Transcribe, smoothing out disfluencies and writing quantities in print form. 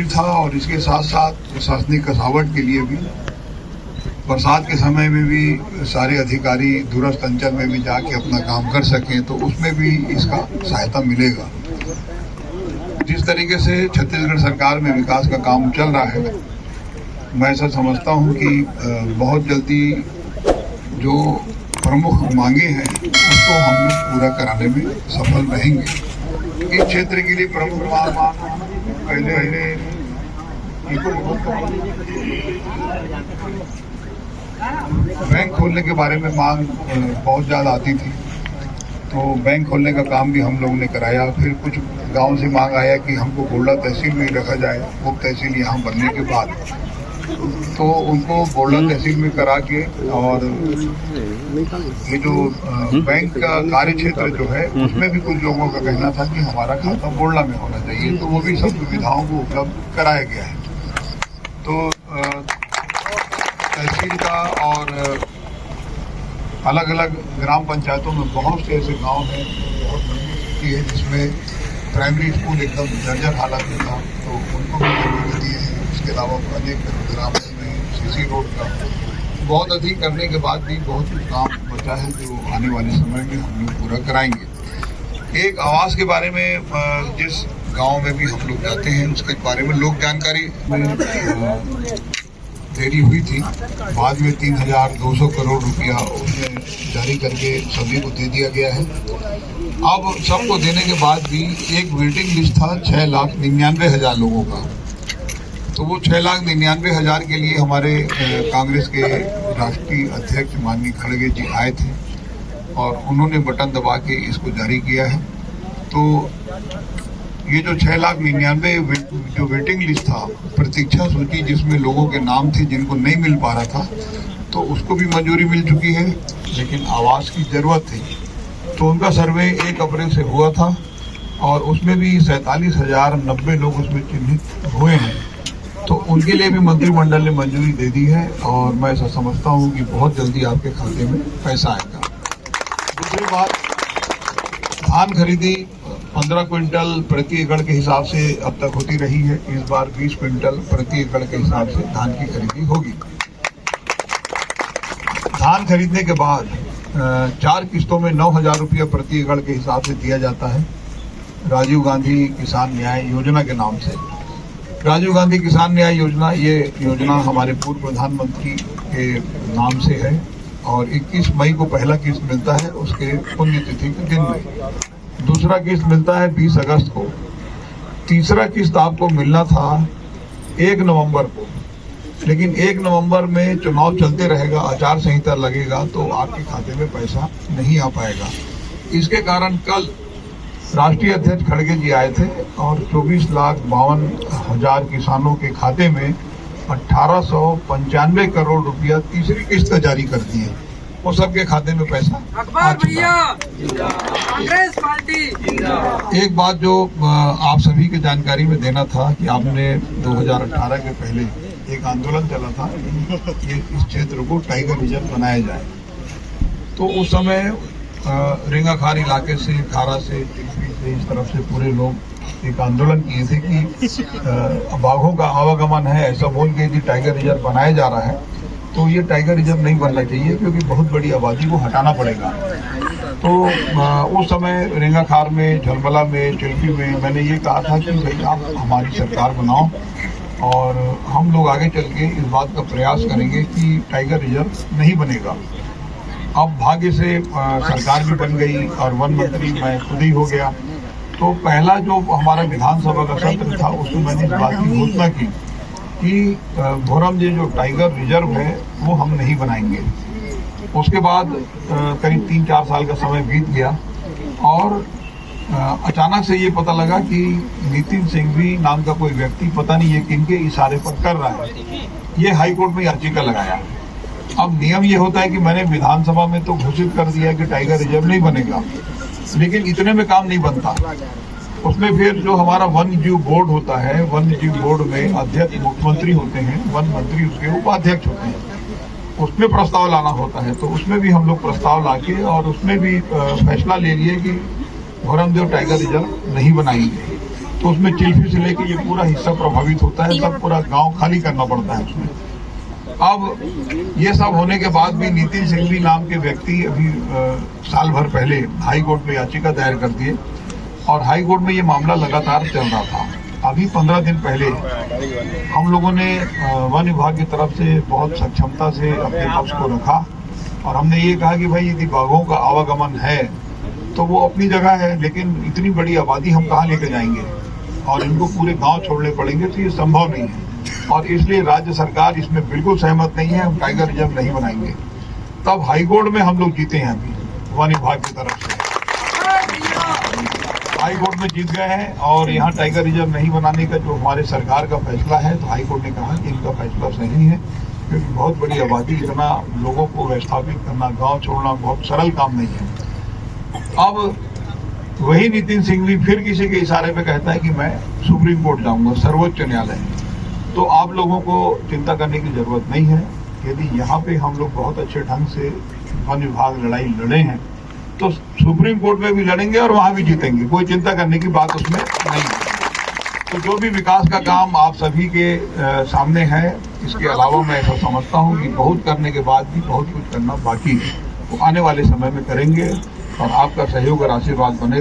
जरूरी था और इसके साथ साथ प्रशासनिक कसावट के लिए भी बरसात के समय में भी सारे अधिकारी दूरस्थ अंचल में भी जाके अपना काम कर सकें, तो उसमें भी इसका सहायता मिलेगा। जिस तरीके से छत्तीसगढ़ सरकार में विकास का काम चल रहा है, मैं ऐसा समझता हूं कि बहुत जल्दी जो प्रमुख मांगे हैं उसको हम लोग पूरा कराने में सफल रहेंगे। इस क्षेत्र के लिए प्रमुख मांग पहले बैंक खोलने के बारे में मांग बहुत ज़्यादा आती थी, तो बैंक खोलने का काम भी हम लोगों ने कराया। फिर कुछ गांव से मांग आया कि हमको बोडला तहसील में ही रखा जाए, उप तहसील यहाँ बनने के बाद, तो उनको बोडला तहसील में करा के, और ये जो बैंक का कार्य क्षेत्र जो है उसमें भी कुछ लोगों का कहना था कि हमारा खाता बोडला में होना चाहिए, तो वो भी सब सुविधाओं को उपलब्ध कराया गया है। तो तहसील का और अलग अलग ग्राम पंचायतों में बहुत से ऐसे गांव हैं, बहुत बड़ी स्थिति है जिसमें प्राइमरी स्कूल एकदम जर्जर हालत में था, तो उनको भी जरूरत दी है। इसके अलावा अनेक ग्राम में सीसी रोड का बहुत अधिक करने के बाद भी बहुत कुछ काम बचा है जो आने वाले समय में हम लोग पूरा कराएंगे। एक आवास के बारे में जिस गांव में भी हम लोग जाते हैं उसके बारे में लोक जानकारी में देरी हुई थी, बाद में 3200 करोड़ रुपया उसमें जारी करके सभी को दे दिया गया है। अब सबको देने के बाद भी एक वेटिंग लिस्ट था 6,99,000 लोगों का, तो वो 6,99,000 के लिए हमारे कांग्रेस के राष्ट्रीय अध्यक्ष माननीय खड़गे जी आए थे और उन्होंने बटन दबा के इसको जारी किया है। तो ये जो 6,99,000 जो वेटिंग लिस्ट था, प्रतीक्षा सूची जिसमें लोगों के नाम थे जिनको नहीं मिल पा रहा था, तो उसको भी मंजूरी मिल चुकी है। लेकिन आवास की जरूरत थी, तो उनका सर्वे 1 अप्रैल से हुआ था और उसमें भी 47,090 लोग उसमें चिन्हित हुए हैं, तो उनके लिए भी मंत्रिमंडल ने मंजूरी दे दी है और मैं ऐसा समझता हूँ कि बहुत जल्दी आपके खाते में पैसा आएगा। दूसरी बात, धान खरीदी 15 क्विंटल प्रति एकड़ के हिसाब से अब तक होती रही है। इस बार 20 क्विंटल प्रति एकड़ के हिसाब से धान की खरीदी होगी। धान खरीदने के बाद 4 किस्तों में 9,000 रुपया प्रति एकड़ के हिसाब से दिया जाता है, राजीव गांधी किसान न्याय योजना के नाम से। राजीव गांधी किसान न्याय योजना, ये योजना हमारे पूर्व प्रधानमंत्री के नाम से है और 21 मई को पहला किस्त मिलता है उसके पुण्यतिथि के दिन में। दूसरा किस्त मिलता है 20 अगस्त को। तीसरा किस्त आपको मिलना था 1 नवंबर को, लेकिन 1 नवंबर में चुनाव चलते रहेगा, आचार संहिता लगेगा, तो आपके खाते में पैसा नहीं आ पाएगा। इसके कारण कल राष्ट्रीय अध्यक्ष खड़गे जी आए थे और 24,52,000 किसानों के खाते में 1895 करोड़ रुपया तीसरी किस्त जारी कर दी है। वो सबके खाते में पैसा आ चुका है। कांग्रेस पार्टी। एक बात जो आप सभी के जानकारी में देना था कि आपने 2018 के पहले एक आंदोलन चला था कि इस क्षेत्र को टाइगर रिजर्व बनाया जाए, तो उस समय रेंगाखार इलाके से, खारा से, चिल्पी से, इस तरफ से पूरे लोग एक आंदोलन किए थे कि बाघों का आवागमन है ऐसा बोल के टाइगर रिजर्व बनाया जा रहा है, तो ये टाइगर रिजर्व नहीं बनना चाहिए क्योंकि बहुत बड़ी आबादी को हटाना पड़ेगा। तो उस समय रेंगाखार में, झलमला में, चिल्पी में मैंने ये कहा था कि भाई आप हमारी सरकार बनाओ और हम लोग आगे चल के इस बात का प्रयास करेंगे कि टाइगर रिजर्व नहीं बनेगा। अब भाग्य से सरकार भी बन गई और वन मंत्री मैं खुद ही हो गया। तो पहला जो हमारा विधानसभा का सत्र था उसमें मैंने इस बात की घोषणा की कि भोरम जी जो टाइगर रिजर्व है वो हम नहीं बनाएंगे। उसके बाद करीब 3-4 साल का समय बीत गया और अचानक से ये पता लगा कि नितिन सिंघवी नाम का कोई व्यक्ति, पता नहीं ये किनके इशारे पर कर रहा है, ये हाईकोर्ट में याचिका लगाया। अब नियम ये होता है कि मैंने विधानसभा में तो घोषित कर दिया कि टाइगर रिजर्व नहीं बनेगा, लेकिन इतने में काम नहीं बनता। उसमें फिर जो हमारा वन्य जीव बोर्ड होता है, वन्य जीव बोर्ड में अध्यक्ष मुख्यमंत्री होते हैं, वन मंत्री उसके उपाध्यक्ष होते हैं, उसमें प्रस्ताव लाना होता है। तो उसमें भी हम लोग प्रस्ताव लाके और उसमें भी फैसला ले लिए कि भोरमदेव टाइगर रिजर्व नहीं बनाएंगे। तो उसमें चिल्फी से लेके ये पूरा हिस्सा प्रभावित होता है, सब पूरा गांव खाली करना पड़ता है उसमें। अब ये सब होने के बाद भी नितिन सिंघवी नाम के व्यक्ति अभी साल भर पहले हाई कोर्ट में याचिका दायर कर दिए और हाई कोर्ट में ये मामला लगातार चल रहा था। अभी 15 दिन पहले हम लोगों ने वन विभाग की तरफ से बहुत सक्षमता से अपने पक्ष को रखा और हमने ये कहा कि भाई यदि बाघों का आवागमन है तो वो अपनी जगह है, लेकिन इतनी बड़ी आबादी हम कहाँ लेकर जाएंगे और इनको पूरे गांव छोड़ने पड़ेंगे, तो ये संभव नहीं है। और इसलिए राज्य सरकार इसमें बिल्कुल सहमत नहीं है, हम टाइगर रिजर्व नहीं बनाएंगे। तब हाईकोर्ट में हम लोग जीते हैं, अभी वन विभाग की तरफ से हाईकोर्ट में जीत गए हैं और यहाँ टाइगर रिजर्व नहीं बनाने का जो हमारे सरकार का फैसला है, तो हाईकोर्ट ने कहा कि इनका फैसला सही है, क्योंकि बहुत बड़ी आबादी, इतना लोगों को विस्थापित करना, गांव छोड़ना बहुत सरल काम नहीं है। अब वही नितिन सिंघवी फिर किसी के इशारे पे कहता है कि मैं सुप्रीम कोर्ट जाऊंगा, सर्वोच्च न्यायालय। तो आप लोगों को चिंता करने की जरूरत नहीं है। यदि यहाँ पे हम लोग बहुत अच्छे ढंग से वन विभाग लड़ाई लड़े हैं तो सुप्रीम कोर्ट में भी लड़ेंगे और वहां भी जीतेंगे, कोई चिंता करने की बात उसमें नहीं है। तो जो भी विकास का काम आप सभी के सामने है, इसके अलावा मैं ऐसा समझता हूँ कि बहुत करने के बाद भी बहुत कुछ करना बाकी है, वो आने वाले समय में करेंगे और आपका सहयोग और आशीर्वाद बने।